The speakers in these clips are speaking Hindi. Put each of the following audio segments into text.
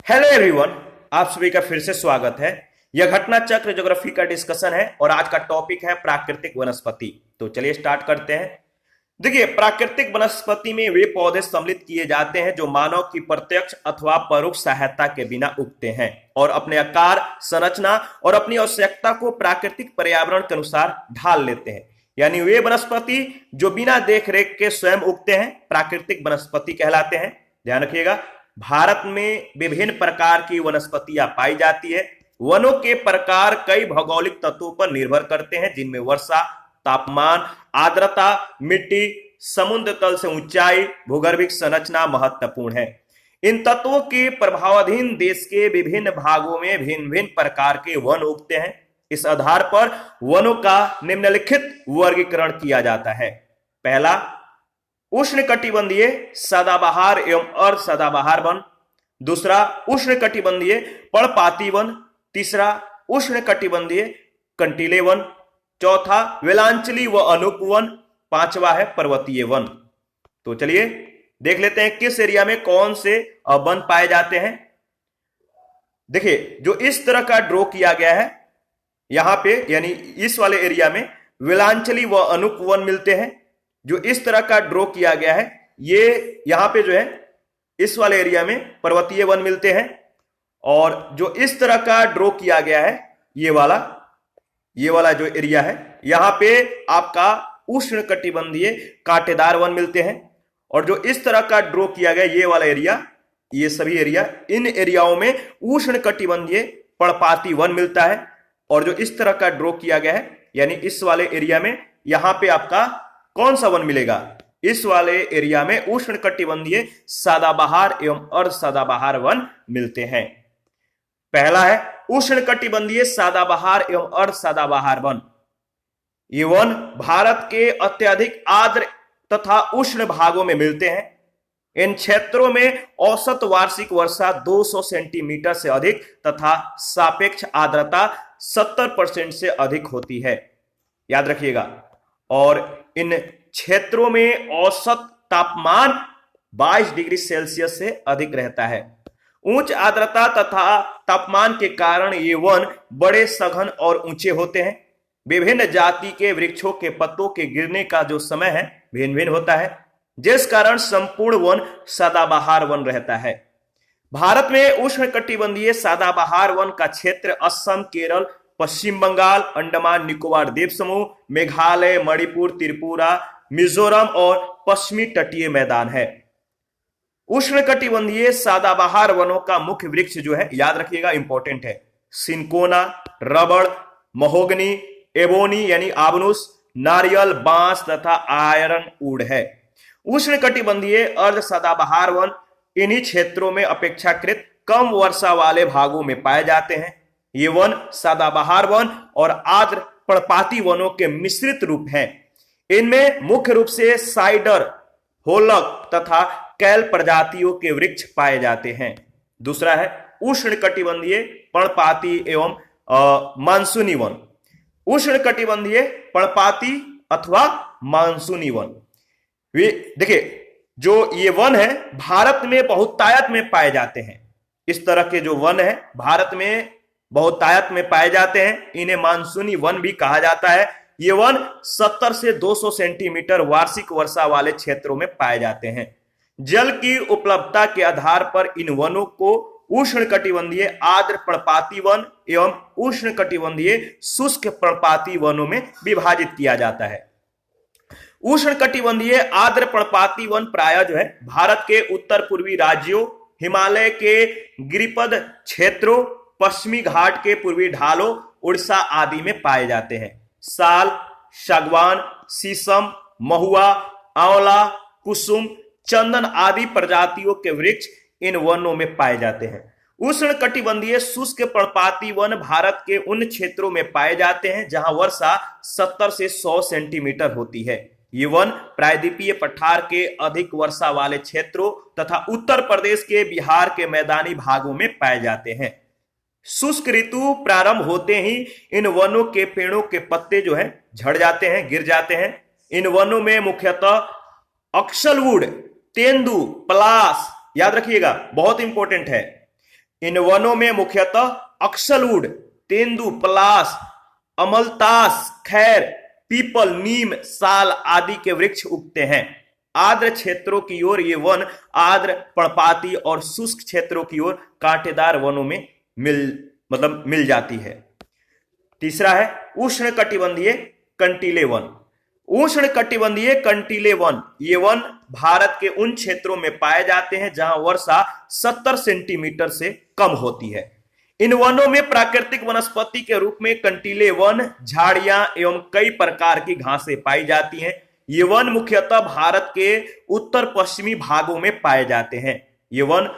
हेलो एवरीवन, आप सभी का फिर से स्वागत है। यह घटना चक्र ज्योग्राफी का डिस्कशन है और आज का टॉपिक है प्राकृतिक वनस्पति। तो चलिए स्टार्ट करते हैं। देखिए, प्राकृतिक वनस्पति में वे पौधे सम्मिलित किए जाते हैं जो मानव की प्रत्यक्ष अथवा परोक्ष सहायता के बिना उगते हैं और अपने आकार, संरचना और अपनी आवश्यकता को प्राकृतिक पर्यावरण के अनुसार ढाल लेते हैं। यानी वे वनस्पति जो बिना देखरेख के स्वयं उगते हैं प्राकृतिक वनस्पति कहलाते हैं। ध्यान रखिएगा, भारत में विभिन्न प्रकार की वनस्पतियां पाई जाती है। वनों के प्रकार कई भौगोलिक तत्वों पर निर्भर करते हैं, जिनमें वर्षा, तापमान, आर्द्रता, मिट्टी, समुद्र तल से ऊंचाई, भूगर्भिक संरचना महत्वपूर्ण है। इन तत्वों के प्रभावाधीन देश के विभिन्न भागों में भिन्न भिन्न प्रकार के वन उगते हैं। इस आधार पर वनों का निम्नलिखित वर्गीकरण किया जाता है। पहला, उष्णकटिबंधीय सदाबहार एवं अर्ध सदाबहार वन। दूसरा, उष्णकटिबंधीय पर्णपाती वन। तीसरा, उष्णकटिबंधीय कंटीले वन। चौथा, वेलांचली व अनूप वन। पांचवा है पर्वतीय वन। तो चलिए देख लेते हैं किस एरिया में कौन से वन पाए जाते हैं। देखिए, जो इस तरह का ड्रॉ किया गया है यहां पे, यानी इस वाले एरिया में वेलांचली व अनूप वन मिलते हैं। जो इस तरह का ड्रॉ किया गया है, ये यहां पे जो है इस वाले एरिया में पर्वतीय वन मिलते हैं। और जो इस तरह का ड्रॉ किया गया है ये वाला जो एरिया है, यहां पे आपका उष्णकटिबंधीय कांटेदार वन मिलते हैं। और जो इस तरह का ड्रॉ किया गया ये वाला एरिया, ये सभी एरिया, इन एरियाओं में उष्णकटिबंधीय पर्णपाती वन मिलता है। और जो इस तरह का ड्रॉ किया गया है, यानी इस वाले एरिया में यहां पे आपका कौन सा वन मिलेगा? इस वाले एरिया में उष्णकटिबंधीय सदाबहार एवं अर्ध सदाबहार वन मिलते हैं। पहला है उष्णकटिबंधीय सदाबहार एवं अर्ध सदाबहार वन। ये वन भारत के अत्यधिक आर्द्र तथा उष्ण भागों में मिलते हैं। इन क्षेत्रों में औसत वार्षिक वर्षा 200 सेंटीमीटर से अधिक तथा सापेक्ष आर्द्रता 70% से अधिक होती है। याद रखिएगा। और इन क्षेत्रों में औसत तापमान 22 डिग्री सेल्सियस से अधिक रहता है। उच्च आर्द्रता तथा तापमान के कारण ये वन बड़े सघन और ऊंचे होते हैं। विभिन्न जाति के वृक्षों के पत्तों के गिरने का जो समय है भिन्न भिन्न होता है, जिस कारण संपूर्ण वन सदाबहार वन रहता है। भारत में उष्णकटिबंधीय सदाबहार वन का क्षेत्र असम, केरल, पश्चिम बंगाल, अंडमान निकोबार द्वीप समूह, मेघालय, मणिपुर, त्रिपुरा, मिजोरम और पश्चिमी तटीय मैदान है। उष्णकटिबंधीय सदाबहार वनों का मुख्य वृक्ष जो है, याद रखिएगा, इंपॉर्टेंट है, सिनकोना, रबड़, महोगनी, एबोनी यानी आबनुस, नारियल, बांस तथा आयरन वुड है। उष्णकटिबंधीय अर्ध सदाबहार वन इन्हीं क्षेत्रों में अपेक्षाकृत कम वर्षा वाले भागों में पाए जाते हैं। ये वन सदाबहार वन और आर्द्र पर्णपाती वनों के मिश्रित रूप हैं। इनमें मुख्य रूप से साइडर, होलक तथा कैल प्रजातियों के वृक्ष पाए जाते हैं। दूसरा है उष्णकटिबंधीय पर्णपाती एवं मानसूनी वन। उष्णकटिबंधीय पर्णपाती अथवा मानसूनी वन, देखिए, जो ये वन है भारत में बहुतायत में पाए जाते हैं। इस तरह के जो वन है भारत में बहुतायत में पाए जाते हैं। इन्हें मानसूनी वन भी कहा जाता है। ये वन 70 से 200 सेंटीमीटर वार्षिक वर्षा वाले क्षेत्रों में पाए जाते हैं। जल की उपलब्धता के आधार पर इन वनों को उष्णकटिबंधीय आर्द्र पर्णपाती वन एवं उष्णकटिबंधीय शुष्क पर्णपाती वनों में विभाजित किया जाता है। उष्णकटिबंधीय आर्द्र पर्णपाती वन प्रायः जो है भारत के उत्तर पूर्वी राज्यों, हिमालय के गिरिपद क्षेत्रों, पश्चिमी घाट के पूर्वी ढालों, उड़ीसा आदि में पाए जाते हैं। साल, सागवान, शीशम, महुआ, आंवला, कुसुम, चंदन आदि प्रजातियों के वृक्ष इन वनों में पाए जाते हैं। उष्णकटिबंधीय शुष्क पर्णपाती वन भारत के उन क्षेत्रों में पाए जाते हैं जहां वर्षा 70 से 100 सेंटीमीटर होती है। ये वन प्रायद्वीपीय पठार के अधिक वर्षा वाले क्षेत्रों तथा उत्तर प्रदेश के बिहार के मैदानी भागों में पाए जाते हैं। शुष्क ऋतु प्रारंभ होते ही इन वनों के पेड़ों के पत्ते जो है झड़ जाते हैं, गिर जाते हैं। इन वनों में मुख्यतः अक्सलवुड, तेंदू, पलास, याद रखिएगा बहुत इंपॉर्टेंट है। इन वनों में मुख्यतः अक्सलवुड, तेंदू, पलास, अमलतास, खैर, पीपल, नीम, साल आदि के वृक्ष उगते हैं। आर्द्र क्षेत्रों की ओर ये वन आर्द्र, पर्णपाती और शुष्क क्षेत्रों की ओर कांटेदार वनों में मिल जाती है। तीसरा है उष्णकटिबंधीय कंटीले वन। उष्णकटिबंधीय कंटीले वन, ये वन भारत के उन क्षेत्रों में पाए जाते हैं जहां वर्षा 70 सेंटीमीटर से कम होती है। इन वनों में प्राकृतिक वनस्पति के रूप में कंटीले वन, झाड़ियां एवं कई प्रकार की घासें पाई जाती हैं। ये वन मुख्यतः भारत के उत्तर पश्चिमी भागों में पाए जाते हैं। ये वन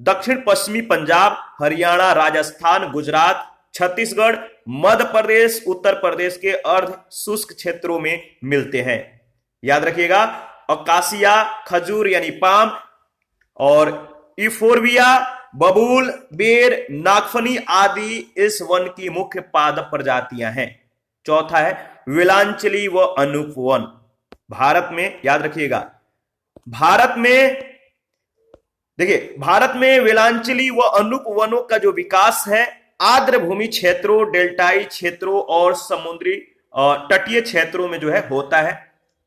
दक्षिण पश्चिमी पंजाब, हरियाणा, राजस्थान, गुजरात, छत्तीसगढ़, मध्य प्रदेश, उत्तर प्रदेश के अर्ध शुष्क क्षेत्रों में मिलते हैं। याद रखिएगा, अकासिया, खजूर यानी पाम, और इफोर्बिया, बबूल, बेर, नागफनी आदि इस वन की मुख्य पादप प्रजातियां हैं। चौथा है विलांचली व अनूप वन। भारत में, याद रखिएगा, भारत में विलांचली व अनूप वनों का जो विकास है आर्द्र भूमि क्षेत्रों, डेल्टाई क्षेत्रों और समुद्री तटीय क्षेत्रों में जो है होता है।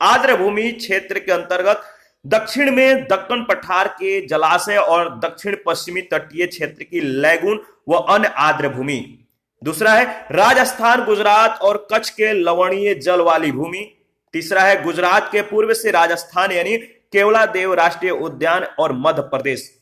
आर्द्र भूमि क्षेत्र के अंतर्गत दक्षिण में दक्कन पठार के जलाशय और दक्षिण पश्चिमी तटीय क्षेत्र की लैगून व अन्य आर्द्र भूमि। दूसरा है राजस्थान, गुजरात और कच्छ के लवणीय जल वाली भूमि। तीसरा है गुजरात के पूर्व से राजस्थान यानी केवलादेव राष्ट्रीय उद्यान और मध्य प्रदेश।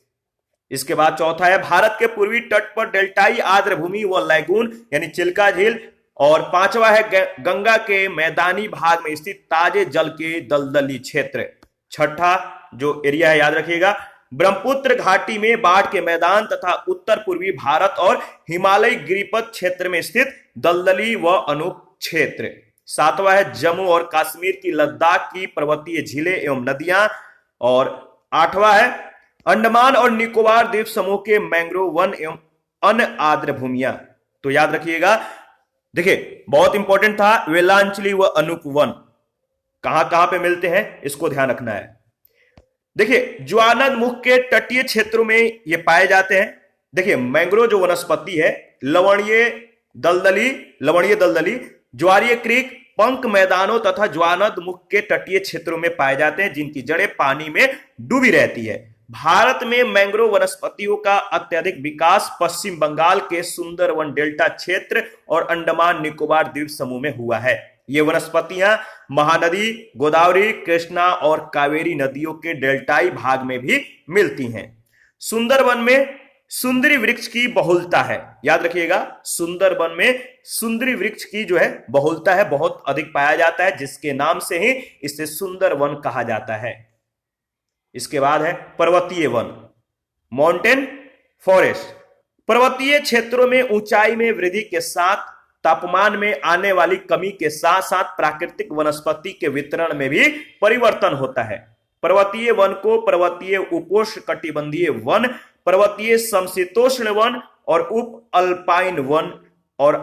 इसके बाद चौथा है भारत के पूर्वी तट पर डेल्टाई आर्द्र भूमि व लैगून यानी चिल्का झील। और पांचवा है गंगा के मैदानी भाग में स्थित ताजे जल के दलदली क्षेत्र। छठा जो एरिया है, याद रखिएगा, ब्रह्मपुत्र घाटी में बाढ़ के मैदान तथा उत्तर पूर्वी भारत और हिमालय गिरिपथ क्षेत्र में स्थित दलदली व अनूप क्षेत्र। सातवां है जम्मू और कश्मीर की लद्दाख की पर्वतीय झीलें एवं नदियां। और आठवां है अंडमान और निकोबार द्वीप समूह के मैंग्रोव वन एवं अन्य आर्द्र भूमियां। तो याद रखिएगा, देखिए बहुत इंपॉर्टेंट था, वेलांचली व अनूप वन कहां पे मिलते हैं इसको ध्यान रखना है। देखिए ज्वालामुख के तटीय क्षेत्रों में ये पाए जाते हैं। देखिए मैंग्रोव जो वनस्पति है लवणीय दलदली, ज्वारीय क्रीक, पंख मैदानों तथा ज्वालामुख के तटीय क्षेत्रों में पाए जाते हैं जिनकी जड़ें पानी में डूबी रहती है। भारत में मैंग्रोव वनस्पतियों का अत्यधिक विकास पश्चिम बंगाल के सुंदरवन डेल्टा क्षेत्र और अंडमान निकोबार द्वीप समूह में हुआ है। ये वनस्पतियां महानदी, गोदावरी, कृष्णा और कावेरी नदियों के डेल्टाई भाग में भी मिलती हैं। सुंदरवन में सुंदरी वृक्ष की बहुलता है। याद रखिएगा, सुंदरवन में सुंदरी वृक्ष की जो है बहुलता है, बहुत अधिक पाया जाता है, जिसके नाम से ही इसे सुंदरवन कहा जाता है। इसके बाद है पर्वतीय वन, माउंटेन फॉरेस्ट। पर्वतीय क्षेत्रों में ऊंचाई में वृद्धि के साथ तापमान में आने वाली कमी के साथ साथ प्राकृतिक वनस्पति के वितरण में भी परिवर्तन होता है। पर्वतीय वन को पर्वतीय उपोष्णकटिबंधीय वन, पर्वतीय समशीतोष्ण वन और उप अल्पाइन वन और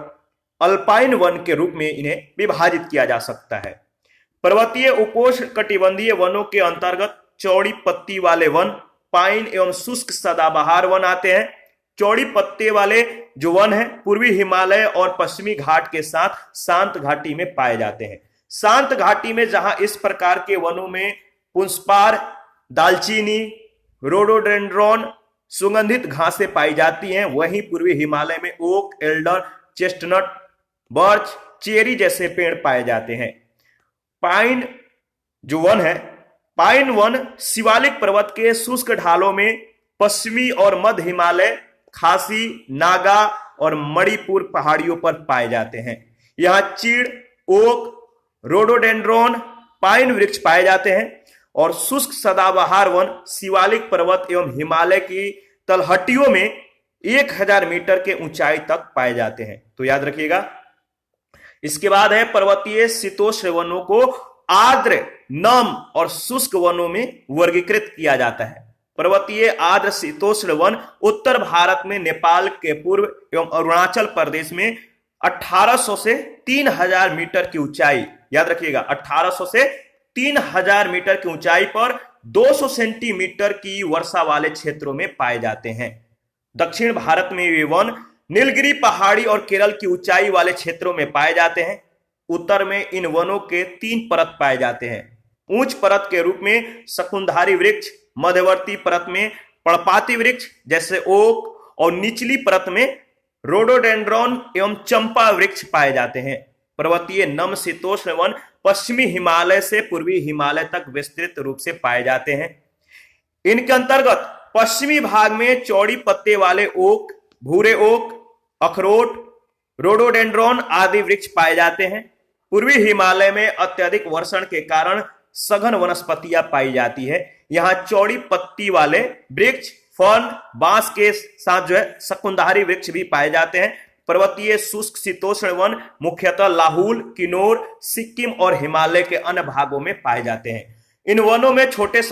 अल्पाइन वन के रूप में इन्हें विभाजित किया जा सकता है। पर्वतीय उपोष्णकटिबंधीय वनों के अंतर्गत चौड़ी पत्ती वाले वन, पाइन एवं शुष्क सदाबहार वन आते हैं। चौड़ी पत्ते वाले जो वन है पूर्वी हिमालय और पश्चिमी घाट के साथ शांत घाटी में पाए जाते हैं। शांत घाटी में जहां इस प्रकार के वनों में पुष्पार, दालचीनी, रोडोडेंड्रॉन, सुगंधित घासें पाई जाती हैं, वहीं पूर्वी हिमालय में oak, alder, chestnut, birch, cherry जैसे पेड़ पाए जाते हैं। पाइन जो वन है, पाइन वन शिवालिक पर्वत के शुष्क ढालों में पश्चिमी और मध्य हिमालय, खासी, नागा और मणिपुर पहाड़ियों पर पाए जाते हैं। यहां चीड़, ओक, रोडोडेंड्रॉन, पाइन वृक्ष पाए जाते हैं और शुष्क सदाबहार वन शिवालिक पर्वत एवं हिमालय की तलहटियों में 1000 मीटर के ऊंचाई तक पाए जाते हैं। तो याद रखिएगा। इसके बाद है पर्वतीय शीतोष्ण वनों को आर्द्र, नम और शुष्क वनों में वर्गीकृत किया जाता है। पर्वतीय आर्द्र शीतोष्ण वन उत्तर भारत में नेपाल के पूर्व एवं अरुणाचल प्रदेश में 1800 से 3000 मीटर की ऊंचाई, याद रखिएगा 1800 से 3000 मीटर की ऊंचाई पर 200 सेंटीमीटर की वर्षा वाले क्षेत्रों में पाए जाते हैं। दक्षिण भारत में ये वन नीलगिरी पहाड़ी और केरल की ऊंचाई वाले क्षेत्रों में पाए जाते हैं। उत्तर में इन वनों के 3 परत पाए जाते हैं। उच्च परत के रूप में शकुनधारी वृक्ष, मध्यवर्ती परत में पर्णपाती वृक्ष जैसे ओक और निचली परत में रोडोडेंड्रॉन एवं चंपा वृक्ष पाए जाते हैं। पर्वतीय नम शीतोष्ण वन पश्चिमी हिमालय से पूर्वी हिमालय तक विस्तृत रूप से पाए जाते हैं। इनके अंतर्गत पश्चिमी भाग में चौड़ी पत्ते वाले ओक, भूरे ओक, अखरोट, रोडोडेंड्रॉन आदि वृक्ष पाए जाते हैं। पूर्वी हिमालय में अत्यधिक वर्षण के कारण सघन वनस्पतियां पाई जाती है। यहाँ चौड़ी पत्ती वाले वृक्ष, फर्न, बांस के साथ शकुनधारी वृक्ष भी पाए जाते हैं। पर्वतीय शुष्क शीतोष्ण वन मुख्यतः लाहुल, किन्नौर, सिक्किम और हिमालय के अन्य भागों में पाए जाते हैं। इन वनों में छोटे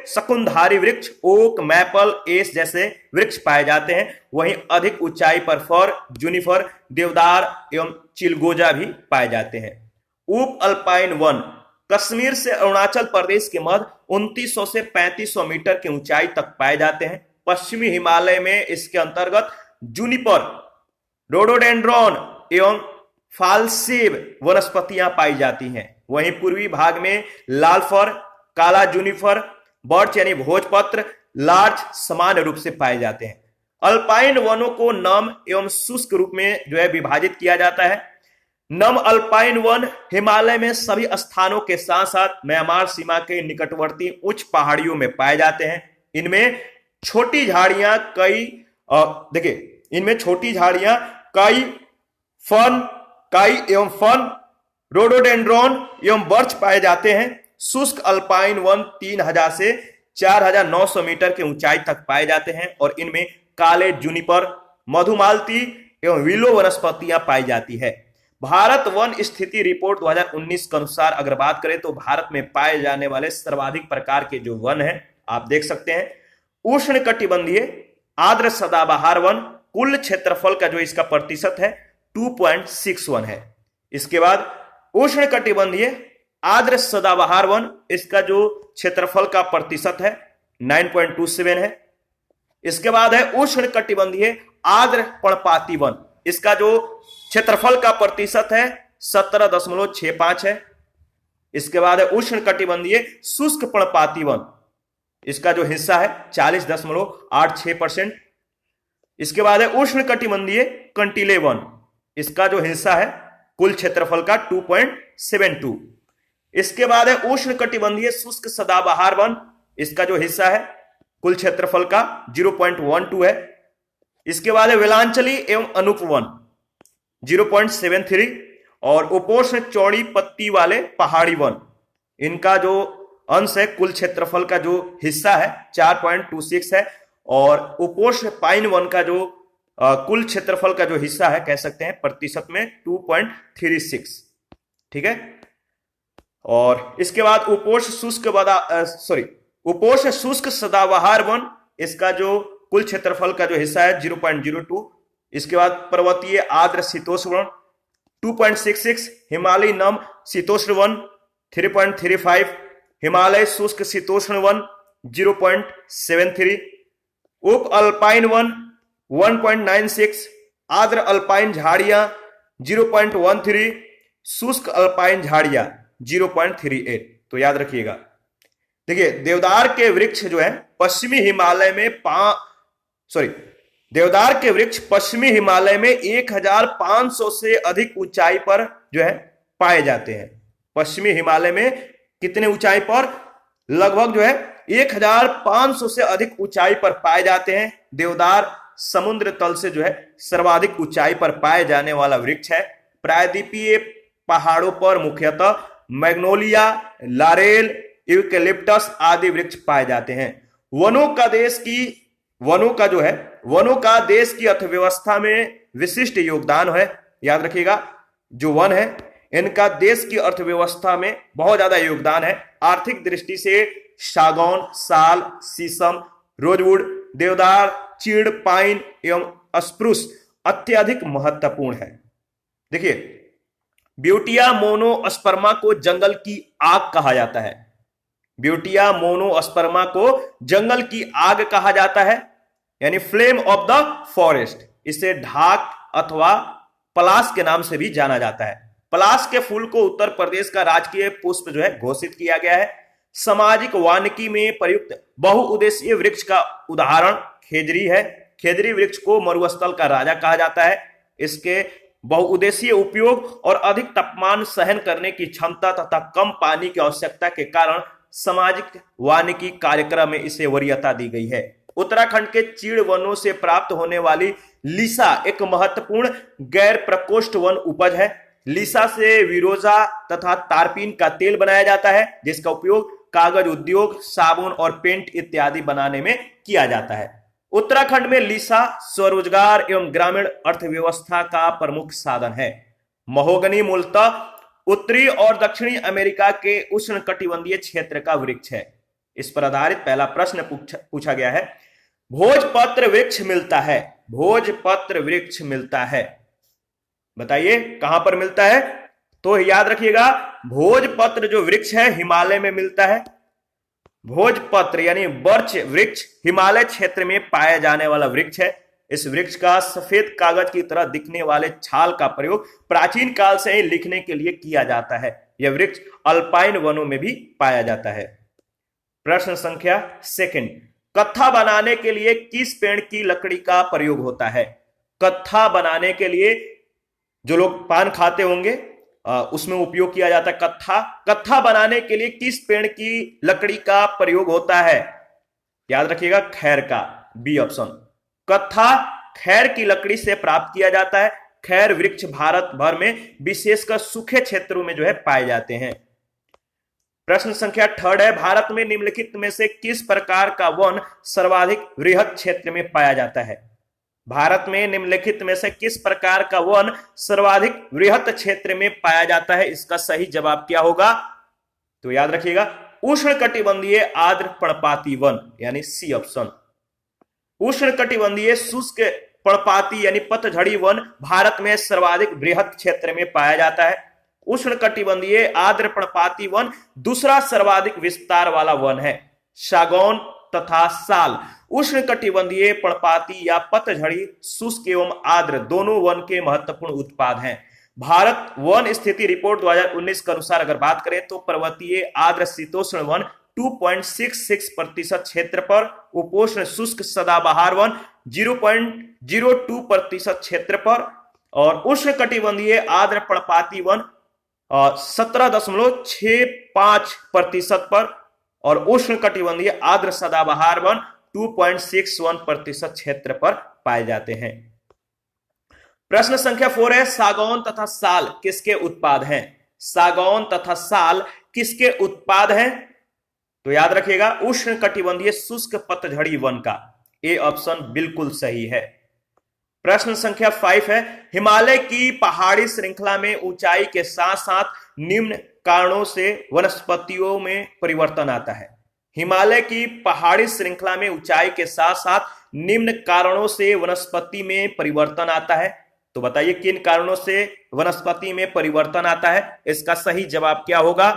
शकुनधारी वृक्ष, ओक, मैपल, एस जैसे वृक्ष पाए जाते हैं। वहीं अधिक ऊंचाई पर फर, जूनिफर, देवदार एवं चिलगोजा भी पाए जाते हैं। उप अल्पाइन वन कश्मीर से अरुणाचल प्रदेश के मध्य 2900 से 3500 मीटर की ऊंचाई तक पाए जाते हैं। पश्चिमी हिमालय में इसके अंतर्गत जूनिपर, रोडोडेंड्रॉन एवं फालसेब वनस्पतियां पाई जाती हैं। वहीं पूर्वी भाग में लाल फर, काला जूनिफर, बर्च यानी भोजपत्र, लार्च सामान्य रूप से पाए जाते हैं। अल्पाइन वनों को नम एवं शुष्क रूप में विभाजित किया जाता है। नम अल्पाइन वन हिमालय में सभी स्थानों के साथ साथ म्यांमार सीमा के निकटवर्ती उच्च पहाड़ियों में पाए जाते हैं। इनमें छोटी झाड़ियां कई फर्न, रोडोडेंड्रॉन एवं बर्च पाए जाते हैं। शुष्क अल्पाइन वन 3000 से 4900 मीटर की ऊंचाई तक पाए जाते हैं और इनमें काले जूनिपर, मधुमालती एवं विलो वनस्पतियां पाई जाती है। भारत वन स्थिति रिपोर्ट 2019 के अनुसार अगर बात करें तो भारत में पाए जाने वाले सर्वाधिक प्रकार के जो वन हैं आप देख सकते हैं। उष्णकटिबंधीय आर्द्र सदाबहार वन कुल क्षेत्रफल का जो इसका प्रतिशत है 2.61 है। इसके बाद उष्णकटिबंधीय आर्द्र सदाबहार वन, इसका जो क्षेत्रफल का प्रतिशत है 9.27 है। इसके बाद है उष्णकटिबंधीय आर्द्र पर्णपाती वन, इसका जो क्षेत्रफल का प्रतिशत है 17.65 है। इसके बाद है उष्णकटिबंधीय शुष्क पर्णपाती वन, इसका जो हिस्सा है 40.86%। इसके बाद है उष्णकटिबंधीय कंटीले वन, इसका जो हिस्सा है कुल क्षेत्रफल का 2.72। इसके बाद है उष्णकटिबंधीय शुष्क सदाबहार वन, इसका जो हिस्सा है कुल क्षेत्रफल का 0.12 है। इसके बाद है वेलांचली एवं अनूप वन 0.73 और उपोष्ण चौड़ी पत्ती वाले पहाड़ी वन, इनका जो अंश है कुल क्षेत्रफल का जो हिस्सा है 4.26 है और उपोष्ण पाइन वन का जो कुल क्षेत्रफल का जो हिस्सा है कह सकते हैं प्रतिशत में 2.36। ठीक है। और इसके बाद उपोष्ण शुष्क सदाबहार वन, इसका जो कुल क्षेत्रफल का जो हिस्सा है 0.02। इसके बाद पर्वतीय आर्द्र शीतोष्ण वन 2.66, हिमालयी नम शीतोष्ण वन 3.35, हिमालय शुष्क शीतोष्ण वन 0.73, उप अल्पाइन वन 1.96, आर्द्र अल्पाइन झाड़ियां 0.13, शुष्क अल्पाइन झाड़ियां 0.38। तो याद रखिएगा। देखिए देवदार के वृक्ष जो है पश्चिमी हिमालय में देवदार के वृक्ष पश्चिमी हिमालय में 1500 से अधिक ऊंचाई पर जो है पाए जाते हैं। पश्चिमी हिमालय में कितने ऊंचाई पर? लगभग जो है 1500 से अधिक ऊंचाई पर पाए जाते हैं। देवदार समुद्र तल से जो है सर्वाधिक ऊंचाई पर पाए जाने वाला वृक्ष है। प्रायद्वीपीय पहाड़ों पर मुख्यतः मैग्नोलिया, लारेल, यूकेलिप्टस आदि वृक्ष पाए जाते हैं। वनों का देश की अर्थव्यवस्था में विशिष्ट योगदान है। याद रखिएगा जो वन है इनका देश की अर्थव्यवस्था में बहुत ज्यादा योगदान है। आर्थिक दृष्टि से सागौन, साल, शीशम, रोजवुड, देवदार, चीड़, पाइन एवं स्प्रूस अत्यधिक महत्वपूर्ण है। देखिए ब्यूटिया मोनोस्पर्मा को जंगल की आग कहा जाता है। ब्यूटिया मोनोस्पर्मा को जंगल की आग कहा जाता है। यानी फ्लेम ऑफ द फॉरेस्ट। इसे ढाक अथवा पलाश के नाम से भी जाना जाता है। पलाश के फूल को उत्तर प्रदेश का राजकीय पुष्प जो है घोषित किया गया है। सामाजिक वानिकी में प्रयुक्त बहुउद्देशीय वृक्ष का उदाहरण खेजड़ी है। खेजड़ी वृक्ष को मरुस्थल का राजा कहा जाता है। इसके बहुउद्देशीय उपयोग और अधिक तापमान सहन करने की क्षमता तथा कम पानी की आवश्यकता के कारण सामाजिक वानिकी कार्यक्रम में इसे वरीयता दी गई है। उत्तराखंड के चीड़ वनों से प्राप्त होने वाली लीसा एक महत्वपूर्ण गैर प्रकोष्ठ वन उपज है। लीसा से विरोजा तथा तारपीन का तेल बनाया जाता है, जिसका उपयोग कागज उद्योग, साबुन और पेंट इत्यादि बनाने में किया जाता है। उत्तराखंड में लीसा स्वरोजगार एवं ग्रामीण अर्थव्यवस्था का प्रमुख साधन है। महोगनी मूलतः उत्तरी और दक्षिणी अमेरिका के उष्णकटिबंधीय क्षेत्र का वृक्ष है। इस पर आधारित पहला प्रश्न पूछा गया है। भोजपत्र वृक्ष मिलता है। भोजपत्र वृक्ष मिलता है, बताइए कहां पर मिलता है? तो याद रखिएगा, भोजपत्र जो वृक्ष है हिमालय में मिलता है। भोजपत्र यानी बर्च वृक्ष हिमालय क्षेत्र में पाया जाने वाला वृक्ष है। इस वृक्ष का सफेद कागज की तरह दिखने वाले छाल का प्रयोग प्राचीन काल से ही लिखने के लिए किया जाता है। यह वृक्ष अल्पाइन वनों में भी पाया जाता है। प्रश्न संख्या 2, कत्था बनाने के लिए किस पेड़ की लकड़ी का प्रयोग होता है? कत्था बनाने के लिए जो लोग पान खाते होंगे उसमें उपयोग किया जाता है कत्था। कत्था बनाने के लिए किस पेड़ की लकड़ी का प्रयोग होता है? याद रखिएगा, खैर का, बी ऑप्शन। कत्था खैर की लकड़ी से प्राप्त किया जाता है। खैर वृक्ष भारत भर में विशेषकर सूखे क्षेत्रों में जो है पाए जाते हैं। प्रश्न संख्या 3 है, भारत में निम्नलिखित में से किस प्रकार का वन सर्वाधिक वृहद क्षेत्र में पाया जाता है? भारत में निम्नलिखित में से किस प्रकार का वन सर्वाधिक वृहद क्षेत्र में पाया जाता है? इसका सही जवाब क्या होगा? तो याद रखिएगा, उष्णकटिबंधीय आर्द्र पर्णपाती वन, यानी सी ऑप्शन। उष्णकटिबंधीय शुष्क पर्णपाती यानी पतझड़ी वन भारत में सर्वाधिक वृहद क्षेत्र में पाया जाता है। उष्णकटिबंधीय आर्द्र पर्णपाती वन दूसरा सर्वाधिक विस्तार वाला वन है। सागौन तथा साल उष्णकटिबंधीय पर्णपाती या पतझड़ी शुष्क एवं आर्द्र दोनों वन के महत्वपूर्ण उत्पाद हैं। भारत वन स्थिति रिपोर्ट 2019 के अनुसार अगर बात करें तो पर्वतीय आर्द्र शीतोष्ण वन 2.66% क्षेत्र पर, उपोष्ण शुष्क सदाबहार वन 0.02% क्षेत्र पर और उष्णकटिबंधीय आर्द्र पर्णपाती वन 17.65% पर और उष्णकटिबंधीय आर्द्र सदाबहार वन 2.61% क्षेत्र पर पाए जाते हैं। प्रश्न संख्या 4 है, सागौन तथा साल किसके उत्पाद हैं? सागौन तथा साल किसके उत्पाद हैं? तो याद रखिएगा, उष्णकटिबंधीय शुष्क पतझड़ी वन का। ए ऑप्शन बिल्कुल सही है। प्रश्न संख्या 5 है, हिमालय की पहाड़ी श्रृंखला में ऊंचाई के साथ साथ निम्न कारणों से वनस्पतियों में परिवर्तन आता है। हिमालय की पहाड़ी श्रृंखला में ऊंचाई के साथ साथ निम्न कारणों से वनस्पति में परिवर्तन आता है। तो बताइए किन कारणों से वनस्पति में परिवर्तन आता है? इसका सही जवाब क्या होगा?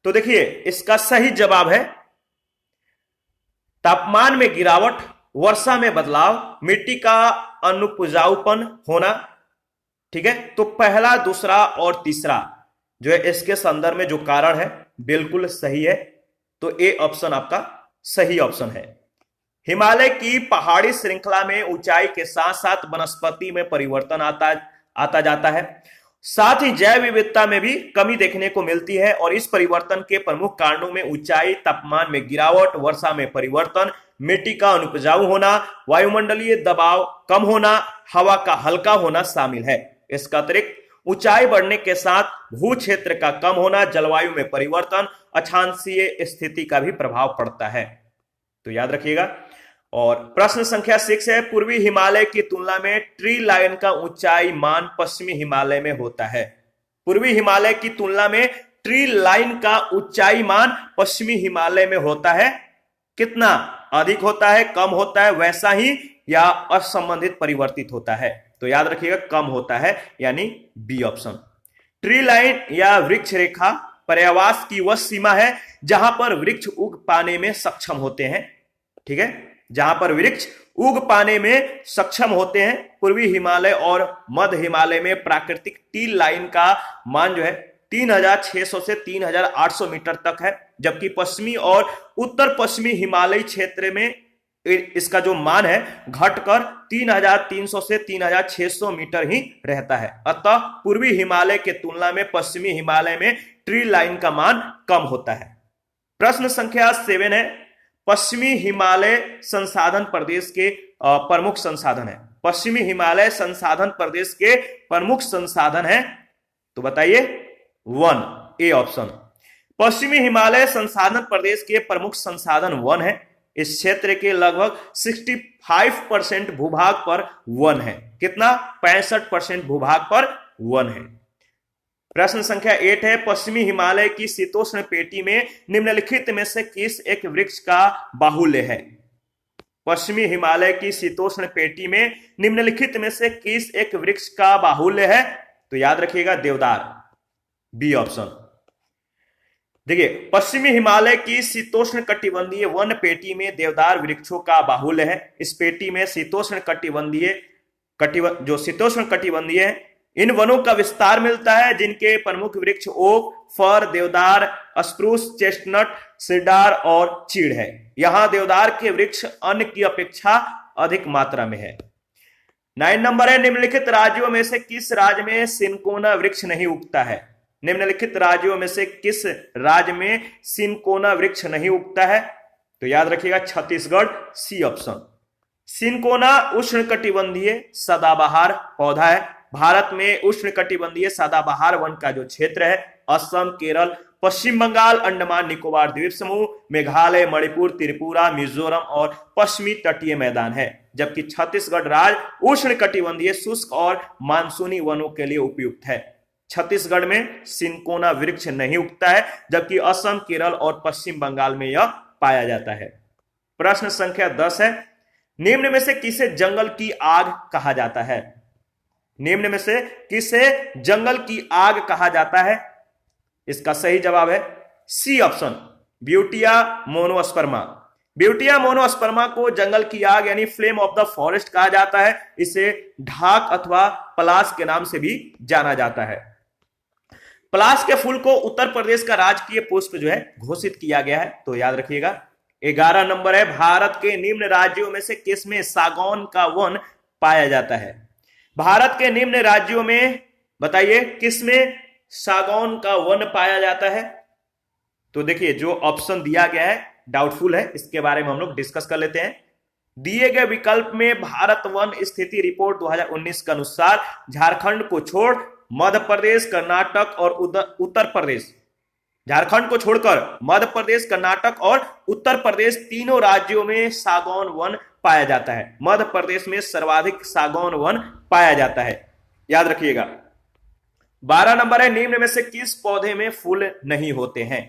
तो देखिए, इसका सही जवाब है तापमान में गिरावट, वर्षा में बदलाव, मिट्टी का अनुपजाऊपन होना। ठीक है, तो पहला, दूसरा और तीसरा जो है इसके संदर्भ में जो कारण है बिल्कुल सही है। तो ए ऑप्शन आपका सही ऑप्शन है। हिमालय की पहाड़ी श्रृंखला में ऊंचाई के साथ साथ वनस्पति में परिवर्तन आता जाता है। साथ ही जैव विविधता में भी कमी देखने को मिलती है और इस परिवर्तन के प्रमुख कारणों में ऊंचाई, तापमान में गिरावट, वर्षा में परिवर्तन, मिट्टी का अनुपजाऊ होना, वायुमंडलीय दबाव कम होना, हवा का हल्का होना शामिल है। इसका अतिरिक्त ऊंचाई बढ़ने के साथ भू क्षेत्र का कम होना, जलवायु में परिवर्तन, अक्षांशीय स्थिति का भी प्रभाव पड़ता है। तो याद रखिएगा। और प्रश्न संख्या 6 है, पूर्वी हिमालय की तुलना में ट्री लाइन का ऊंचाई मान पश्चिमी हिमालय में होता है। पूर्वी हिमालय की तुलना में ट्री लाइन का ऊंचाई मान पश्चिमी हिमालय में होता है। कितना अधिक होता है, कम होता है, वैसा ही या असंबंधित परिवर्तित होता है? तो याद रखिएगा कम होता है, यानी बी ऑप्शन। ट्री लाइन या वृक्ष रेखा पर्यावास की वह सीमा है जहां पर वृक्ष उग पाने में सक्षम होते हैं। ठीक है, जहां पर वृक्ष उग पाने में सक्षम होते हैं। पूर्वी हिमालय और मध्य हिमालय में प्राकृतिक टी लाइन का मान जो है 3600 से 3800 मीटर तक है, जबकि पश्चिमी और उत्तर पश्चिमी हिमालयी क्षेत्र में इसका जो मान है घटकर 3300 से 3600 मीटर ही रहता है। अतः पूर्वी हिमालय के तुलना में पश्चिमी हिमालय में ट्री लाइन का मान कम होता है। प्रश्न संख्या 7 है, पश्चिमी हिमालय संसाधन प्रदेश के प्रमुख संसाधन है। पश्चिमी हिमालय संसाधन प्रदेश के प्रमुख संसाधन है, तो बताइए 1 ए ऑप्शन। पश्चिमी हिमालय संसाधन प्रदेश के प्रमुख संसाधन वन है। इस क्षेत्र के लगभग 65% भूभाग पर वन है। कितना? 65% भूभाग पर वन है। प्रश्न संख्या 8 है, पश्चिमी हिमालय की शीतोष्ण पेटी में निम्नलिखित में से किस एक वृक्ष का बाहुल्य है? पश्चिमी हिमालय की शीतोष्ण पेटी में निम्नलिखित में से किस एक वृक्ष का बाहुल्य है? तो याद रखिएगा देवदार, बी ऑप्शन। देखिए, पश्चिमी हिमालय की शीतोष्ण कटिबंधीय वन पेटी में देवदार वृक्षों का बाहुल्य है। इस पेटी में शीतोष्ण कटिबंधीय है, इन वनों का विस्तार मिलता है, जिनके प्रमुख वृक्ष ओक, फर, देवदार, स्प्रूस, चेस्टनट, सिडार और चीड़ है। यहां देवदार के वृक्ष अन्य की अपेक्षा अधिक मात्रा में है। 9 नंबर है, निम्नलिखित राज्यों में से किस राज्य में सिनकोना वृक्ष नहीं उगता है? निम्नलिखित राज्यों में से किस राज्य में सिनकोना वृक्ष नहीं उगता है? तो याद रखिएगा छत्तीसगढ़, सी ऑप्शन। सिनकोना उष्णकटिबंधीय सदाबहार पौधा है। भारत में उष्णकटिबंधीय सदाबहार वन का जो क्षेत्र है असम, केरल, पश्चिम बंगाल, अंडमान निकोबार द्वीप समूह, मेघालय, मणिपुर, त्रिपुरा, मिजोरम और पश्चिमी तटीय मैदान है, जबकि छत्तीसगढ़ राज्य उष्णकटिबंधीय शुष्क और मानसूनी वनों के लिए उपयुक्त है। छत्तीसगढ़ में सिनकोना वृक्ष नहीं उगता है, जबकि असम, केरल और पश्चिम बंगाल में यह पाया जाता है। प्रश्न संख्या 10 है, निम्न में से किसे जंगल की आग कहा जाता है? निम्न में से किसे जंगल की आग कहा जाता है? इसका सही जवाब है C option, Butea monosperma. Butea monosperma को जंगल की आग यानी फ्लेम ऑफ द फॉरेस्ट कहा जाता है। इसे ढाक अथवा पलाश के नाम से भी जाना जाता है। पलाश के फूल को उत्तर प्रदेश का राजकीय पुष्प जो है घोषित किया गया है, तो याद रखिएगा। 11 नंबर है, भारत के निम्न राज्यों में से किसमें सागौन का वन पाया जाता है? भारत के निम्न राज्यों में बताइए किसमें सागौन का वन पाया जाता है? तो देखिए, जो ऑप्शन दिया गया है डाउटफुल है, इसके बारे में हम लोग डिस्कस कर लेते हैं। दिए गए विकल्प में भारत वन स्थिति रिपोर्ट 2019 के अनुसार झारखंड को छोड़ मध्य प्रदेश, कर्नाटक और उत्तर प्रदेश, झारखंड को छोड़कर मध्य प्रदेश, कर्नाटक और उत्तर प्रदेश तीनों राज्यों में सागौन वन पाया जाता है। मध्य प्रदेश में सर्वाधिक सागौन वन पाया जाता है, याद रखिएगा। 12 नंबर है, निम्न में से किस पौधे में फूल नहीं होते हैं?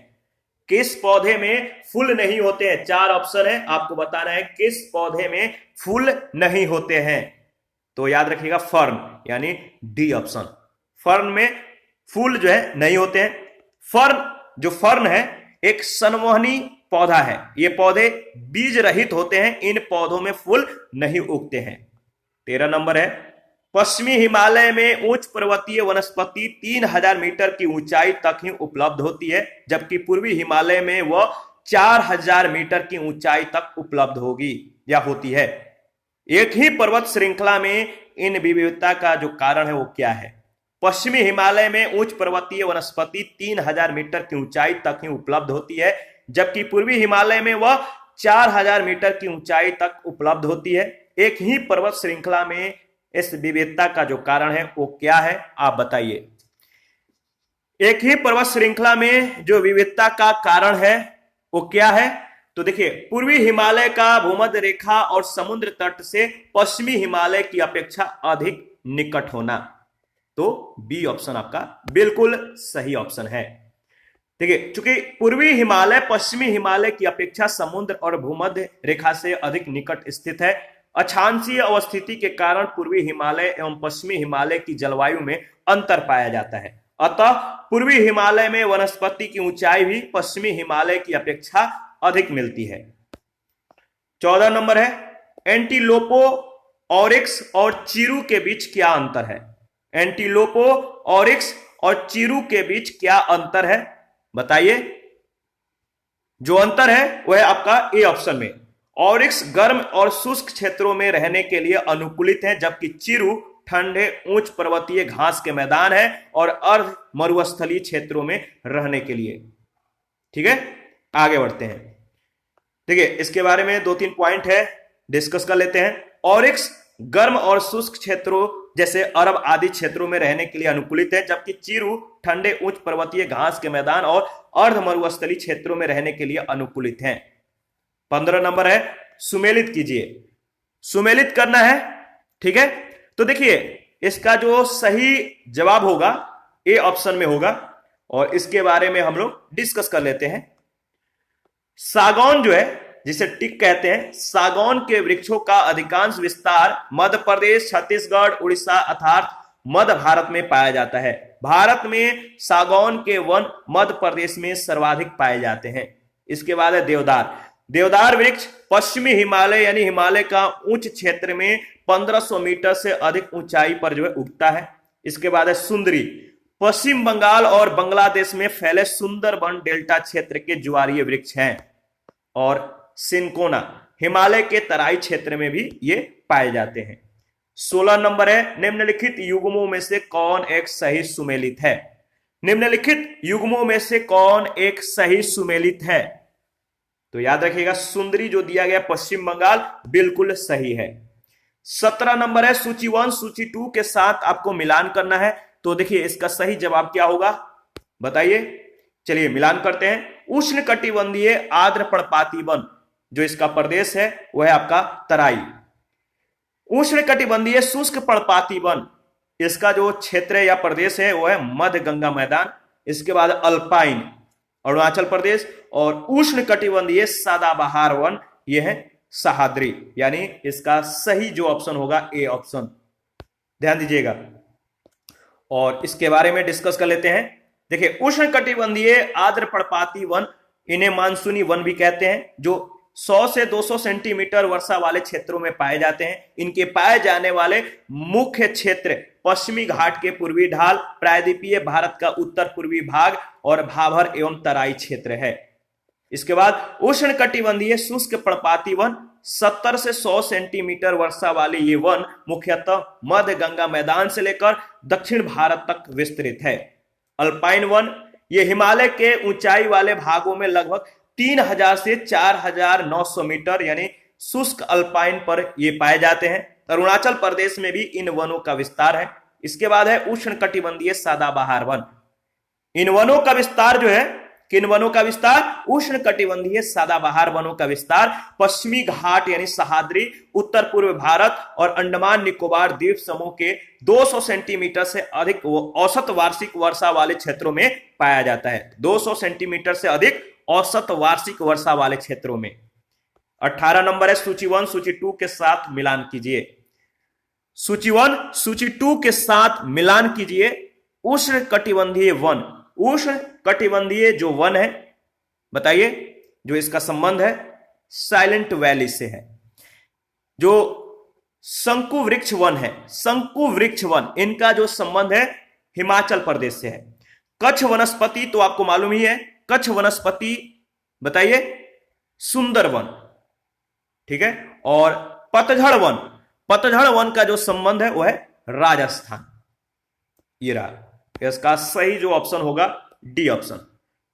किस पौधे में फूल नहीं होते हैं? 4 ऑप्शन है, आपको बताना है किस पौधे में फूल नहीं होते हैं। तो याद रखिएगा फर्न, यानी डी ऑप्शन। फर्न में फूल जो है नहीं होते हैं। फर्न है एक संवहनी पौधा है। ये पौधे बीज रहित होते हैं, इन पौधों में फूल नहीं उगते हैं। 13 नंबर है, पश्चिमी हिमालय में उच्च पर्वतीय वनस्पति 3000 मीटर की ऊंचाई तक ही उपलब्ध होती है, जबकि पूर्वी हिमालय में वह 4000 मीटर की ऊंचाई तक उपलब्ध होगी या होती है। एक ही पर्वत श्रृंखला में इन विविधता का जो कारण है वो क्या है? पश्चिमी हिमालय में उच्च पर्वतीय वनस्पति 3000 मीटर की ऊंचाई तक ही उपलब्ध होती है, जबकि पूर्वी हिमालय में वह 4000 मीटर की ऊंचाई तक उपलब्ध होती है। एक ही पर्वत श्रृंखला में इस विविधता का जो कारण है वो क्या है, आप बताइए। एक ही पर्वत श्रृंखला में जो विविधता का कारण है वो क्या है? तो देखिए, पूर्वी हिमालय का भूमध्य रेखा और समुद्र तट से पश्चिमी हिमालय की अपेक्षा अधिक निकट होना। तो बी ऑप्शन आपका बिल्कुल सही ऑप्शन है। देखिए, चूंकि पूर्वी हिमालय पश्चिमी हिमालय की अपेक्षा समुद्र और भूमध्य रेखा से अधिक निकट स्थित है, अक्षांशीय अवस्थिति के कारण पूर्वी हिमालय एवं पश्चिमी हिमालय की जलवायु में अंतर पाया जाता है। अतः पूर्वी हिमालय में वनस्पति की ऊंचाई भी पश्चिमी हिमालय की अपेक्षा अधिक मिलती है। 14 नंबर है, एंटीलोपो ऑरिक्स और चीरू के बीच क्या अंतर है? एंटीलोपो ऑरिक्स और चीरू के बीच क्या अंतर है, बताइए। जो अंतर है वह है आपका ए ऑप्शन में, ऑरिक्स गर्म और शुष्क क्षेत्रों में रहने के लिए अनुकूलित है, जबकि चीरू ठंडे उच्च पर्वतीय घास के मैदान है और अर्ध मरुस्थलीय क्षेत्रों में रहने के लिए। ठीक है, आगे बढ़ते हैं। देखिए इसके बारे में 2-3 पॉइंट है, डिस्कस कर लेते हैं। ऑरिक्स गर्म और शुष्क क्षेत्रों जैसे अरब आदि क्षेत्रों में रहने के लिए अनुकूलित है, जबकि चीरू ठंडे उच्च पर्वतीय घास के मैदान और अर्ध मरुस्थलीय क्षेत्रों में रहने के लिए अनुकूलित है। 15 नंबर है, सुमेलित कीजिए। सुमेलित करना है, ठीक है। तो देखिए इसका जो सही जवाब होगा ए ऑप्शन में होगा, और इसके बारे में हम लोग डिस्कस कर लेते हैं। सागौन जो है, जिसे टिक कहते हैं, सागौन के वृक्षों का अधिकांश विस्तार मध्य प्रदेश, छत्तीसगढ़, उड़ीसा अर्थात मध्य भारत में पाया जाता है। भारत में सागौन के वन मध्य प्रदेश में सर्वाधिक पाए जाते हैं। इसके बाद है देवदार। देवदार वृक्ष पश्चिमी हिमालय यानी हिमालय का उच्च क्षेत्र में 1500 मीटर से अधिक ऊंचाई पर जो है उगता है। इसके बाद है सुंदरी। पश्चिम बंगाल और बांग्लादेश में फैले सुंदरबन डेल्टा क्षेत्र के ज्वारीय वृक्ष हैं। और सिनकोना हिमालय के तराई क्षेत्र में भी ये पाए जाते हैं। 16 नंबर है, निम्नलिखित युग्मों में से कौन एक सही सुमेलित है? निम्नलिखित युग्मों में से कौन एक सही सुमेलित है? तो याद रखिएगा सुंदरी जो दिया गया पश्चिम बंगाल बिल्कुल सही है। 17 नंबर है, सूची 1 सूची 2 के साथ आपको मिलान करना है। तो देखिए इसका सही जवाब क्या होगा, बताइए। चलिए मिलान करते हैं। उष्ण कटिबंधीय आर्द्र पर्णपाती वन, जो इसका प्रदेश है वह है आपका तराई। उष्ण कटिबंधीय शुष्क पर्णपाती वन, इसका जो क्षेत्र है या प्रदेश है वह है मध्य गंगा मैदान। इसके बाद अल्पाइन अरुणाचल प्रदेश, और उष्ण कटिबंधीय सदाबहार वन यह है सह्याद्री। यानी इसका सही जो ऑप्शन होगा ए ऑप्शन, ध्यान दीजिएगा। और इसके बारे में डिस्कस कर लेते हैं। देखिए उष्ण कटिबंधीय आर्द्र पर्णपाती वन, इन्हें मानसूनी वन भी कहते हैं, जो 100 से 200 सेंटीमीटर वर्षा वाले क्षेत्रों में पाए जाते हैं। इनके पाए जाने वाले मुख्य क्षेत्र पश्चिमी घाट के पूर्वी ढाल, प्रायद्वीपीय भारत का उत्तर पूर्वी भाग और भाभर एवं तराई क्षेत्र है। इसके बाद उष्ण कटिबंधीय शुष्क पर्णपाती वन, 70 से 100 सेंटीमीटर वर्षा वाले ये वन मुख्यतः मध्य गंगा मैदान से लेकर दक्षिण भारत तक विस्तृत है। अल्पाइन वन, ये हिमालय के ऊंचाई वाले भागों में लगभग 3000 से 4900 मीटर यानी शुष्क अल्पाइन पर ये पाए जाते हैं। अरुणाचल प्रदेश में भी इन वनों का विस्तार है। इसके बाद है उष्ण कटिबंधीय सदाबहार वन। इन वनों का विस्तार जो है, किन वनों का विस्तार? उष्ण कटिबंधीय सदाबहार वनों का विस्तार पश्चिमी घाट यानी सह्याद्री, उत्तर पूर्व भारत और अंडमान निकोबार द्वीप समूह के 200 सेंटीमीटर से अधिक औसत वार्षिक वर्षा वाले क्षेत्रों में पाया जाता है। 200 सेंटीमीटर से अधिक औसत वार्षिक वर्षा वाले क्षेत्रों में। 18 नंबर है, सूची 1 सूची 2 के साथ मिलान कीजिए। सूची 1 सूची 2 के साथ मिलान कीजिए। उष्ण कटिबंधीय वन, उष्ण कटिबंधीय जो वन है, बताइए, जो इसका संबंध है साइलेंट वैली से है। जो शंकु वृक्ष वन है, शंकु वृक्ष वन, इनका जो संबंध है हिमाचल प्रदेश से है। कच्छ वनस्पति तो आपको मालूम ही है, कच्छ वनस्पति बताइए सुंदरवन, ठीक है। और पतझड़ वन, पतझड़ वन का जो संबंध है वह है राजस्थान। ये रहा, इसका सही जो ऑप्शन होगा डी ऑप्शन।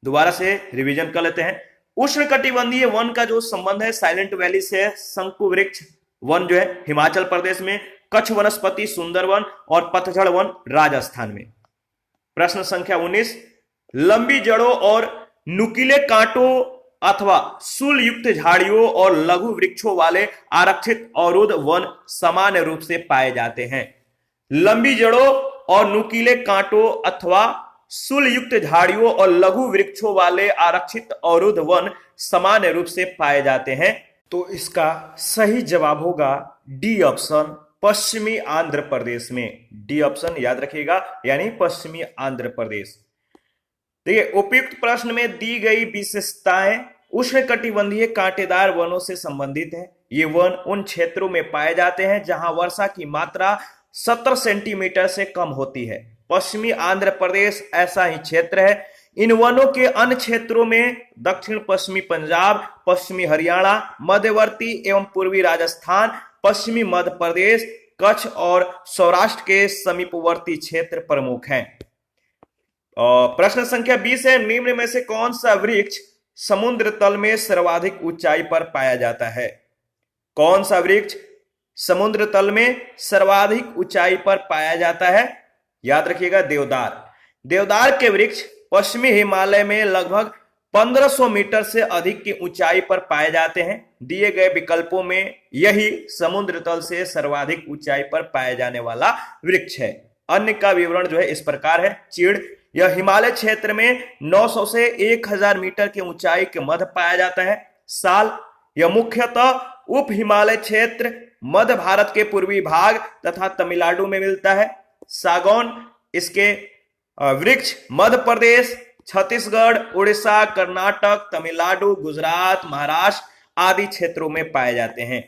दोबारा से रिवीजन कर लेते हैं। उष्ण कटिबंधीय वन का जो संबंध है साइलेंट वैली से, शंकु वृक्ष वन जो है हिमाचल प्रदेश में, कच्छ वनस्पति सुंदरवन और पतझड़ वन राजस्थान में। प्रश्न संख्या 19, लंबी जड़ों और नुकीले कांटों अथवा शूल युक्त झाड़ियों और लघु वृक्षों वाले आरक्षित अवरुद्ध वन सामान्य रूप से पाए जाते हैं। लंबी जड़ों और नुकीले कांटों अथवा शूल युक्त झाड़ियों और लघु वृक्षों वाले आरक्षित अवरुद्ध वन सामान्य रूप से पाए जाते हैं। तो इसका सही जवाब होगा डी ऑप्शन, पश्चिमी आंध्र प्रदेश में। डी ऑप्शन याद रखिएगा, यानी पश्चिमी आंध्र प्रदेश। देखिए उपयुक्त प्रश्न में दी गई विशेषताएं उष्णकटिबंधीय कांटेदार वनों से संबंधित है। ये वन उन क्षेत्रों में पाए जाते हैं जहां वर्षा की मात्रा 70 सेंटीमीटर से कम होती है। पश्चिमी आंध्र प्रदेश ऐसा ही क्षेत्र है। इन वनों के अन्य क्षेत्रों में दक्षिण पश्चिमी पंजाब, पश्चिमी हरियाणा, मध्यवर्ती एवं पूर्वी राजस्थान, पश्चिमी मध्य प्रदेश, कच्छ और सौराष्ट्र के समीपवर्ती क्षेत्र प्रमुख हैं। प्रश्न संख्या 20 है, निम्न में से कौन सा वृक्ष समुद्र तल में सर्वाधिक ऊंचाई पर पाया जाता है? कौन सा वृक्ष समुद्र तल में सर्वाधिक ऊंचाई पर पाया जाता है? याद रखिएगा, देवदार। देवदार के वृक्ष पश्चिमी हिमालय में लगभग 1500 मीटर से अधिक की ऊंचाई पर पाए जाते हैं। दिए गए विकल्पों में यही समुद्र तल से सर्वाधिक ऊंचाई पर पाया जाने वाला वृक्ष है। अन्य का विवरण जो है इस प्रकार है। चीड़, यह हिमालय क्षेत्र में 900 से 1000 मीटर की ऊंचाई के मध्य पाया जाता है। साल, यह मुख्यतः उप हिमालय क्षेत्र, मध्य भारत के पूर्वी भाग तथा तमिलनाडु में मिलता है। सागौन, इसके वृक्ष मध्य प्रदेश, छत्तीसगढ़, उड़ीसा, कर्नाटक, तमिलनाडु, गुजरात, महाराष्ट्र आदि क्षेत्रों में पाए जाते हैं।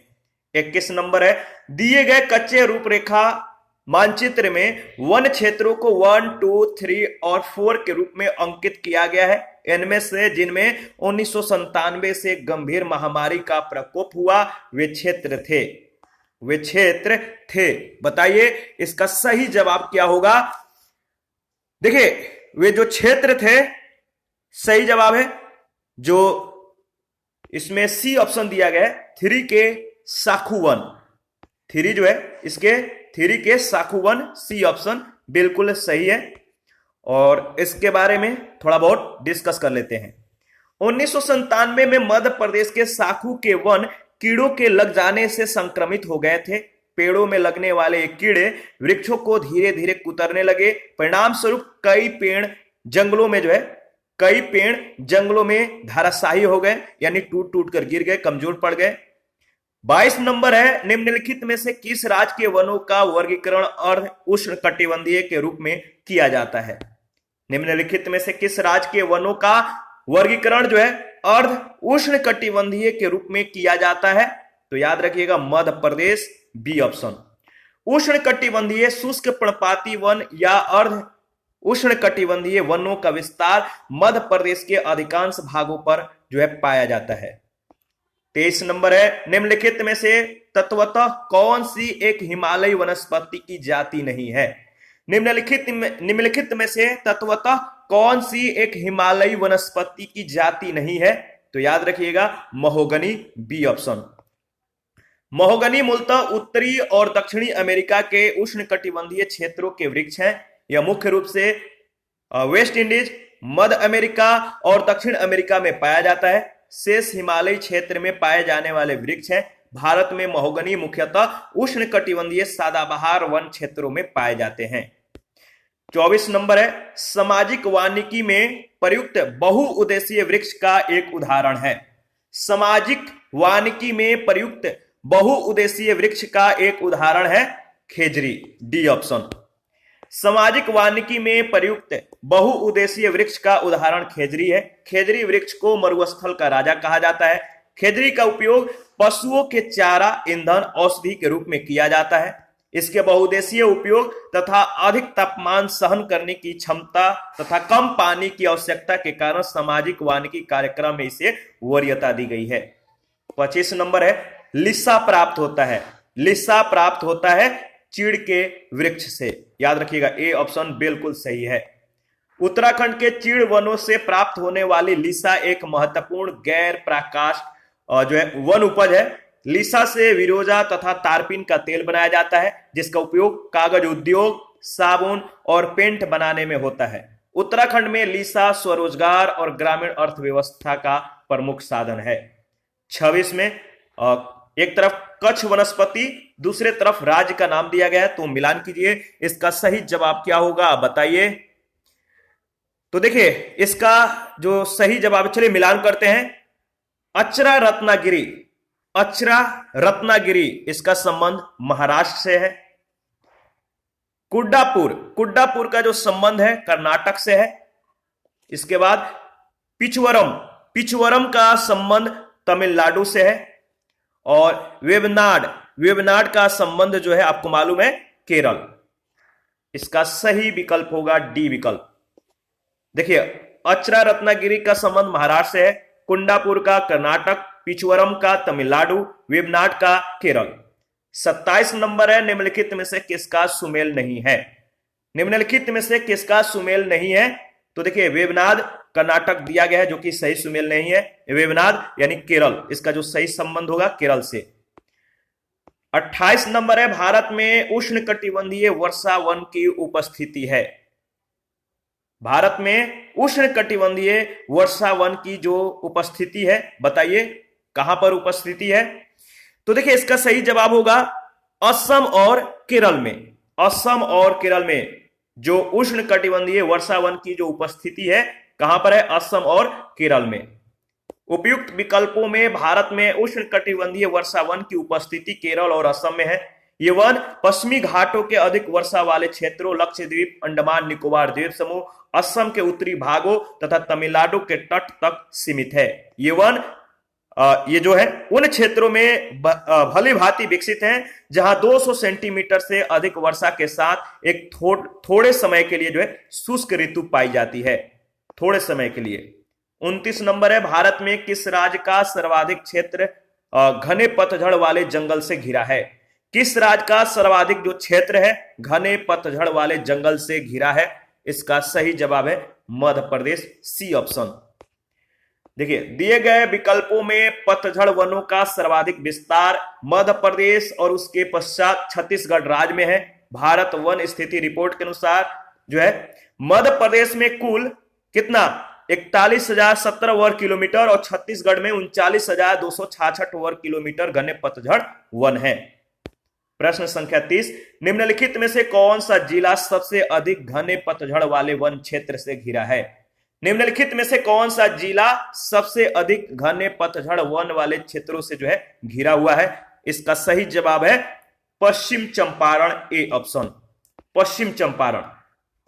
21 नंबर है, दिए गए कच्चे रूपरेखा मानचित्र में वन क्षेत्रों को 1, 2, 3 और 4 के रूप में अंकित किया गया है। इनमें से जिनमें 1997 से गंभीर महामारी का प्रकोप हुआ वे क्षेत्र थे। बताइए इसका सही जवाब क्या होगा? देखिए, वे जो क्षेत्र थे, सही जवाब है जो इसमें सी ऑप्शन दिया गया है, 3 के साखू वन। 3 जो है इसके 3 के साखू वन, सी ऑप्शन बिल्कुल सही है। और इसके बारे में थोड़ा बहुत डिस्कस कर लेते हैं। 1997 में मध्य प्रदेश के साखू के वन कीड़ों के लग जाने से संक्रमित हो गए थे। पेड़ों में लगने वाले कीड़े वृक्षों को धीरे धीरे कुतरने लगे। परिणाम स्वरूप कई पेड़ जंगलों में धराशायी हो गए, यानी टूट टूट कर गिर गए, कमजोर पड़ गए। 22 नंबर है, निम्नलिखित में से किस राज्य के वनों का वर्गीकरण अर्ध उष्णकटिबंधीय के रूप में किया जाता है? निम्नलिखित में से किस राज्य के वनों का वर्गीकरण जो है अर्ध उष्णकटिबंधीय के रूप में किया जाता है? तो याद रखिएगा, मध्य प्रदेश, बी ऑप्शन। उष्णकटिबंधीय शुष्क पर्णपाती वन या अर्ध उष्णकटिबंधीय वनों का विस्तार मध्य प्रदेश के अधिकांश भागों पर जो है पाया जाता है। 23 नंबर है, निम्नलिखित में से तत्वतः कौन सी एक हिमालयी वनस्पति की जाति नहीं है? निम्नलिखित में से तत्वतः कौन सी एक हिमालयी वनस्पति की जाति नहीं है? तो याद रखिएगा, महोगनी, बी ऑप्शन। महोगनी मूलतः उत्तरी और दक्षिणी अमेरिका के उष्णकटिबंधीय क्षेत्रों के वृक्ष हैं। यह मुख्य रूप से वेस्ट इंडीज, मध्य अमेरिका और दक्षिण अमेरिका में पाया जाता है। शेष हिमालयी क्षेत्र में पाए जाने वाले वृक्ष हैं। भारत में महोगनी मुख्यतः उष्णकटिबंधीय सदाबहार वन क्षेत्रों में पाए जाते हैं। 24 नंबर है, सामाजिक वानिकी में प्रयुक्त बहुउद्देशीय वृक्ष का एक उदाहरण है। सामाजिक वानिकी में प्रयुक्त बहुउद्देशीय वृक्ष का एक उदाहरण है खेजरी, डी ऑप्शन। सामाजिक वानिकी में प्रयुक्त बहुउद्देशीय वृक्ष का उदाहरण खेजरी है। खेजरी वृक्ष को मरुस्थल का राजा कहा जाता है। खेजरी का उपयोग पशुओं के चारा, ईंधन, औषधि के रूप में किया जाता है। इसके बहुउद्देशीय उपयोग तथा अधिक तापमान सहन करने की क्षमता तथा कम पानी की आवश्यकता के कारण सामाजिक वानिकी कार्यक्रम में इसे वरीयता दी गई है। 25 नंबर है, लिस्सा प्राप्त होता है चीड़ के वृक्ष से। याद रखिएगा, ए ऑप्शन बिल्कुल सही है। उत्तराखंड के चीड़ वनों से प्राप्त होने वाली लिस्सा एक महत्वपूर्ण गैर प्रकाश जो है वन उपज है। लिस्सा से विरोजा तथा तारपीन का तेल बनाया जाता है, जिसका उपयोग कागज उद्योग, साबुन और पेंट बनाने में होता है। उत्तराखंड में लिस्सा स्वरोजगार और ग्रामीण अर्थव्यवस्था का प्रमुख साधन है। 26 में एक तरफ कच्छ वनस्पति, दूसरे तरफ राज्य का नाम दिया गया है, तो मिलान कीजिए, इसका सही जवाब क्या होगा बताइए। तो देखिए, इसका जो सही जवाब, चलिए मिलान करते हैं। अचरा रत्नागिरी इसका संबंध महाराष्ट्र से है। कुड्डापुर का जो संबंध है कर्नाटक से है। इसके बाद पिचवरम का संबंध तमिलनाडु से है। और वेबनाड, वेबनाड का संबंध जो है आपको मालूम है केरल। इसका सही विकल्प होगा डी विकल्प। देखिए, अचरा रत्नागिरी का संबंध महाराष्ट्र से है, कुंडापुर का कर्नाटक, पिचवरम का तमिलनाडु, वेबनाड का केरल। 27 नंबर है, निम्नलिखित में से किसका सुमेल नहीं है? निम्नलिखित में से किसका सुमेल नहीं है? तो देखिए, वेबनाड कर्नाटक दिया गया है जो कि सही सुमेल नहीं है, वेबनाड यानी केरल, इसका जो सही संबंध होगा केरल से। 28 नंबर है, भारत में उष्णकटिबंधीय वर्षा वन की उपस्थिति है। भारत में उष्णकटिबंधीय वर्षा वन की जो उपस्थिति है, बताइए कहां पर उपस्थिति है? तो देखिए, इसका सही जवाब होगा असम और केरल में। असम और केरल में जो उष्णकटिबंधीय वर्षा वन की जो उपस्थिति है, कहां पर है? असम और केरल में। उपयुक्त विकल्पों में भारत में उष्णकटिबंधीय वर्षा वन की उपस्थिति केरल और असम में है। ये वन पश्चिमी घाटों के अधिक वर्षा वाले क्षेत्रों, लक्षद्वीप, अंडमान निकोबार द्वीप समूह, असम के उत्तरी भागों तथा तमिलनाडु के तट तक सीमित है। ये वन ये जो है उन क्षेत्रों में भली भांति विकसित है जहां 200 सेंटीमीटर से अधिक वर्षा के साथ एक थोड़े समय के लिए जो है शुष्क ऋतु पाई जाती है, थोड़े समय के लिए। 29 नंबर है, भारत में किस राज्य का सर्वाधिक क्षेत्र घने पतझड़ वाले जंगल से घिरा है? किस राज्य का सर्वाधिक जो क्षेत्र है घने पतझड़ वाले जंगल से घिरा है? इसका सही जवाब है मध्य प्रदेश, सी ऑप्शन। देखिए, दिए गए विकल्पों में पतझड़ वनों का सर्वाधिक विस्तार मध्य प्रदेश और उसके पश्चात छत्तीसगढ़ राज्य में है। भारत वन स्थिति रिपोर्ट के अनुसार जो है मध्य प्रदेश में कुल कितना 41,017 वर्ग किलोमीटर और छत्तीसगढ़ में 39,266 वर्ग किलोमीटर घने पतझड़ वन है। प्रश्न संख्या 30, निम्नलिखित में से कौन सा जिला सबसे अधिक घने पतझड़ वाले वन क्षेत्र से घिरा है? निम्नलिखित में से कौन सा जिला सबसे अधिक घने पतझड़ वन वाले क्षेत्रों से जो है घिरा हुआ है? इसका सही जवाब है पश्चिम चंपारण, ए ऑप्शन, पश्चिम चंपारण।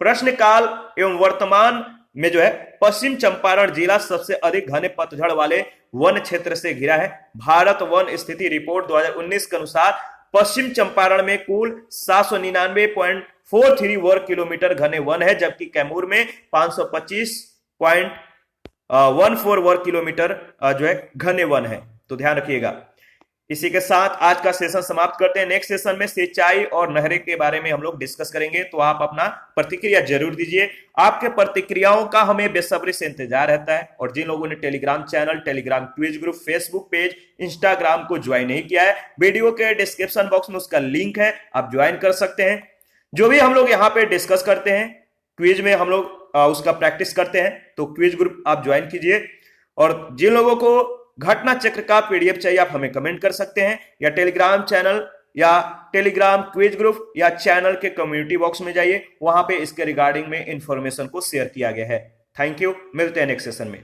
प्रश्नकाल एवं वर्तमान में जो है पश्चिम चंपारण जिला सबसे अधिक घने पतझड़ वाले वन क्षेत्र से घिरा है। भारत वन स्थिति रिपोर्ट 2019 के अनुसार पश्चिम चंपारण में कुल 799.43 वर्ग किलोमीटर घने वन है, जबकि कैमूर में 525.14 वर्ग किलोमीटर जो है घने वन है। तो ध्यान रखिएगा। इसी के साथ आज का सेशन समाप्त करते हैं। नेक्स्ट सेशन में सिंचाई और नहरें के बारे में हम लोग डिस्कस करेंगे, तो आप अपना प्रतिक्रिया जरूर दीजिए। आपके प्रतिक्रियाओं का हमें बेसब्री से इंतजार रहता है। और जिन लोगों ने Telegram channel, Telegram quiz group, Facebook page, Instagram को ज्वाइन नहीं किया है, वीडियो के डिस्क्रिप्शन बॉक्स में उसका लिंक है, आप ज्वाइन कर सकते हैं। जो भी हम लोग यहाँ पे डिस्कस करते हैं, क्विज में हम लोग उसका प्रैक्टिस करते हैं, तो क्विज ग्रुप आप ज्वाइन कीजिए। और जिन लोगों को घटना चक्र का पीडीएफ चाहिए, आप हमें कमेंट कर सकते हैं, या टेलीग्राम चैनल या टेलीग्राम क्विज ग्रुप या चैनल के कम्युनिटी बॉक्स में जाइए, वहां पे इसके रिगार्डिंग में इंफॉर्मेशन को शेयर किया गया है। थैंक यू, मिलते हैं नेक्स्ट सेशन में।